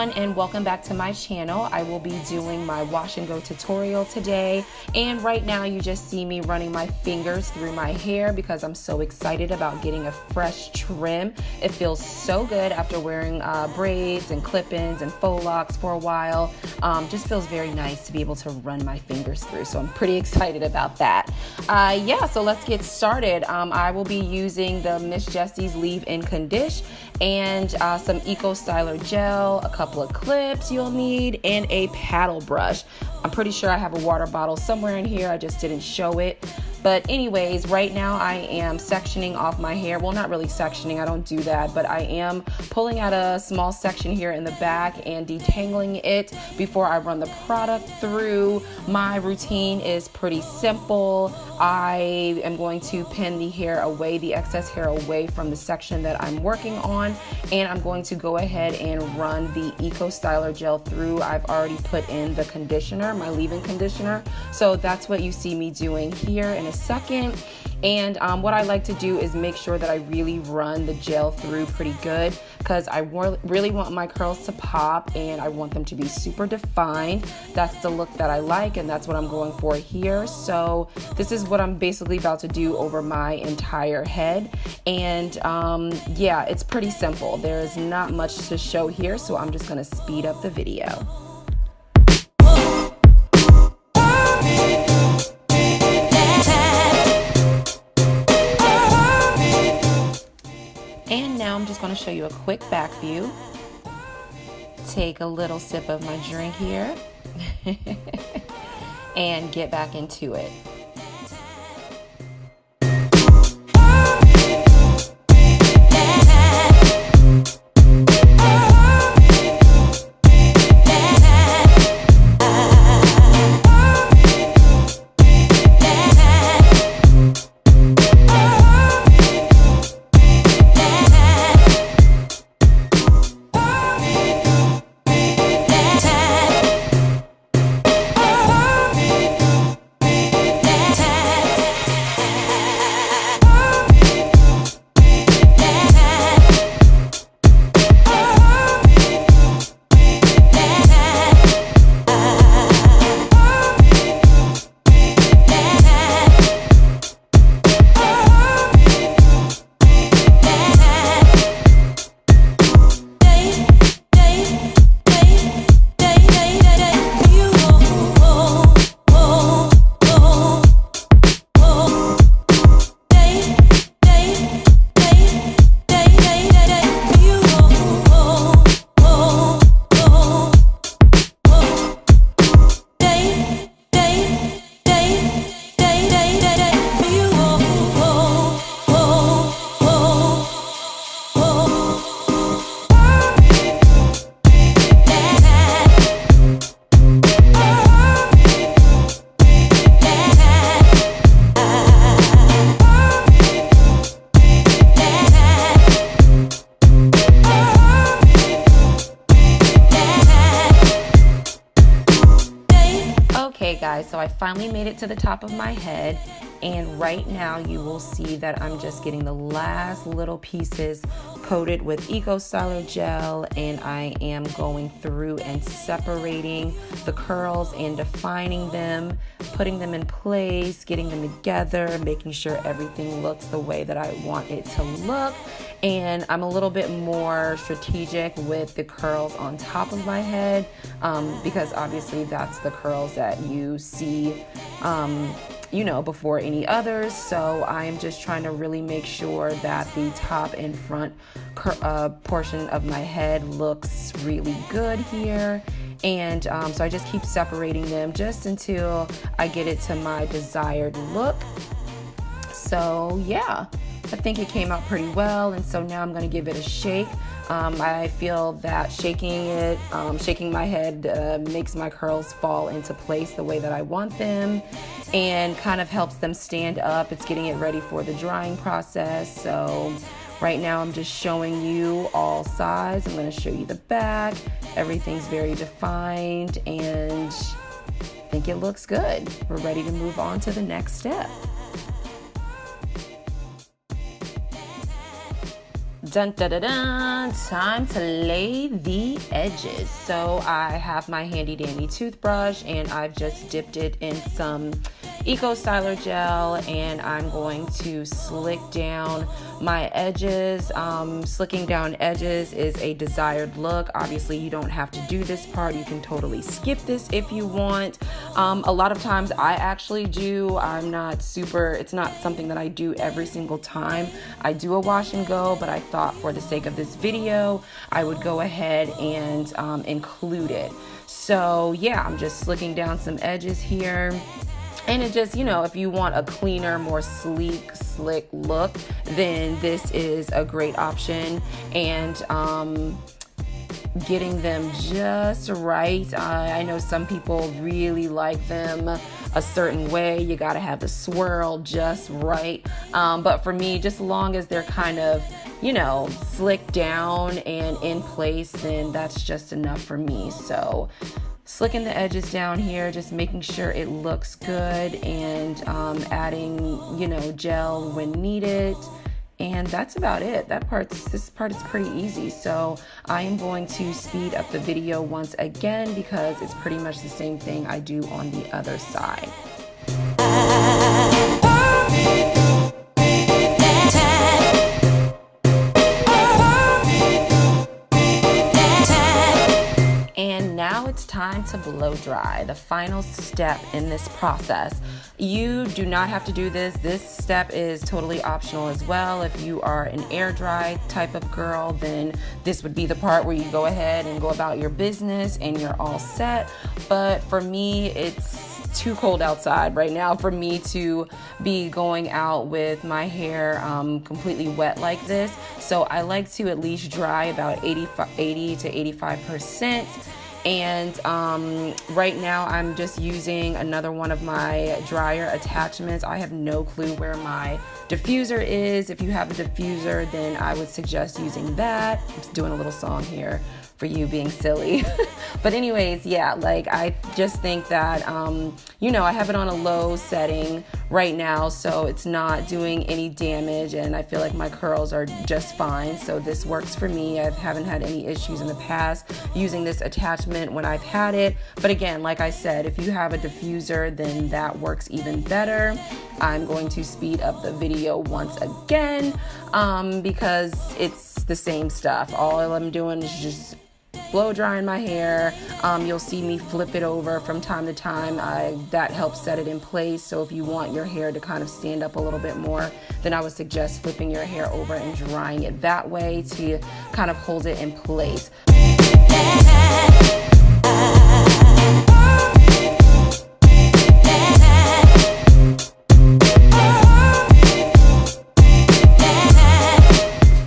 everyone, and welcome back to my channel. I will be doing my wash and go tutorial today, and right now you just see me running my fingers through my hair because I'm so excited about getting a fresh trim. It feels so good after wearing braids and clip-ins and faux locks for a while. Just feels very nice to be able to run my fingers through, so I'm pretty excited about that. Yeah, so let's get started. I will be using the Miss Jessie's Leave-In Condition and some Eco Styler gel, a couple of clips you'll need, and a paddle brush. I'm pretty sure I have a water bottle somewhere in here, I just didn't show it. But anyways, right now I am sectioning off my hair. Well, not really sectioning, I don't do that, but I am pulling out a small section here in the back and detangling it before I run the product through. My routine is pretty simple. I am going to pin the hair away, the excess hair away from the section that I'm working on, and I'm going to go ahead and run the Eco Styler gel through. I've already put in the conditioner, my leave-in conditioner, so that's what you see me doing here in a second. And what I like to do is make sure that I really run the gel through pretty good because I really want my curls to pop and I want them to be super defined. That's the look that I like, and that's what I'm going for here. So this is what I'm basically about to do over my entire head. And yeah, it's pretty simple. There's not much to show here, so I'm just gonna speed up the video. And now I'm just going to show you a quick back view. Take a little sip of my drink here and get back into it. Okay guys, so I finally made it to the top of my head, and right now you will see that I'm just getting the last little pieces coated with Eco Styler gel, and I am going through and separating the curls and defining them, putting them in place, getting them together, making sure everything looks the way that I want it to look. And I'm a little bit more strategic with the curls on top of my head because obviously that's the curls that you see you know, before any others. So I'm just trying to really make sure that the top and front portion of my head looks really good here. And so I just keep separating them just until I get it to my desired look. So yeah, I think it came out pretty well, and so now I'm going to give it a shake. I feel that shaking my head makes my curls fall into place the way that I want them and kind of helps them stand up. It's getting it ready for the drying process. So right now I'm just showing you all sides. I'm going to show you the back. Everything's very defined and I think it looks good. We're ready to move on to the next step. Dun dun dun dun, time to lay the edges. So I have my handy dandy toothbrush and I've just dipped it in some Eco Styler gel and I'm going to slick down my edges. Slicking down edges is a desired look. Obviously you don't have to do this part. You can totally skip this if you want. A lot of times I actually do. It's not something that I do every single time. I do a wash and go, but I thought for the sake of this video, I would go ahead and include it. So yeah, I'm just slicking down some edges here. And it just, if you want a cleaner, more sleek, slick look, then this is a great option. And getting them just right. I know some people really like them a certain way. You got to have the swirl just right. But for me, just as long as they're kind of, slicked down and in place, then that's just enough for me. So slicking the edges down here, just making sure it looks good and adding, gel when needed. And that's about it. This part is pretty easy. So I am going to speed up the video once again because it's pretty much the same thing I do on the other side. Now it's time to blow dry, the final step in this process. You do not have to do this. This step is totally optional as well. If you are an air dry type of girl, then this would be the part where you go ahead and go about your business and you're all set. But for me, it's too cold outside right now for me to be going out with my hair completely wet like this. So I like to at least dry about 80 to 85%. And right now I'm just using another one of my dryer attachments. I have no clue where my diffuser is. If you have a diffuser, then I would suggest using that. I'm just doing a little song here for you being silly. But anyways, yeah, I just think that, I have it on a low setting right now, so it's not doing any damage, and I feel like my curls are just fine. So this works for me. I haven't had any issues in the past using this attachment when I've had it. But again, like I said, if you have a diffuser, then that works even better. I'm going to speed up the video once again because it's the same stuff. All I'm doing is just blow drying my hair. You'll see me flip it over from time to time. That helps set it in place. So if you want your hair to kind of stand up a little bit more, then I would suggest flipping your hair over and drying it that way to kind of hold it in place.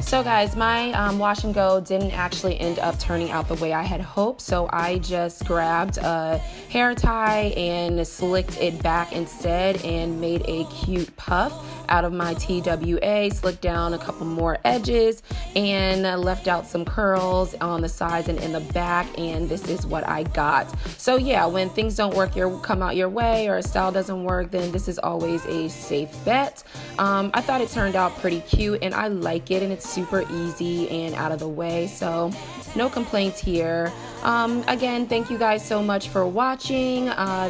So guys, my wash and go didn't actually end up turning out the way I had hoped. So I just grabbed a hair tie and slicked it back instead and made a cute puff out of my TWA, slicked down a couple more edges and left out some curls on the sides and in the back, and this is what I got. So yeah, when things don't come out your way or a style doesn't work, then this is always a safe bet. I thought it turned out pretty cute and I like it, and it's super easy and out of the way, so no complaints here. Again, thank you guys so much for watching.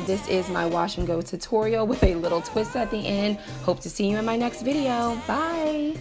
This is my wash and go tutorial with a little twist at the end. Hope to see you in my next video. Bye.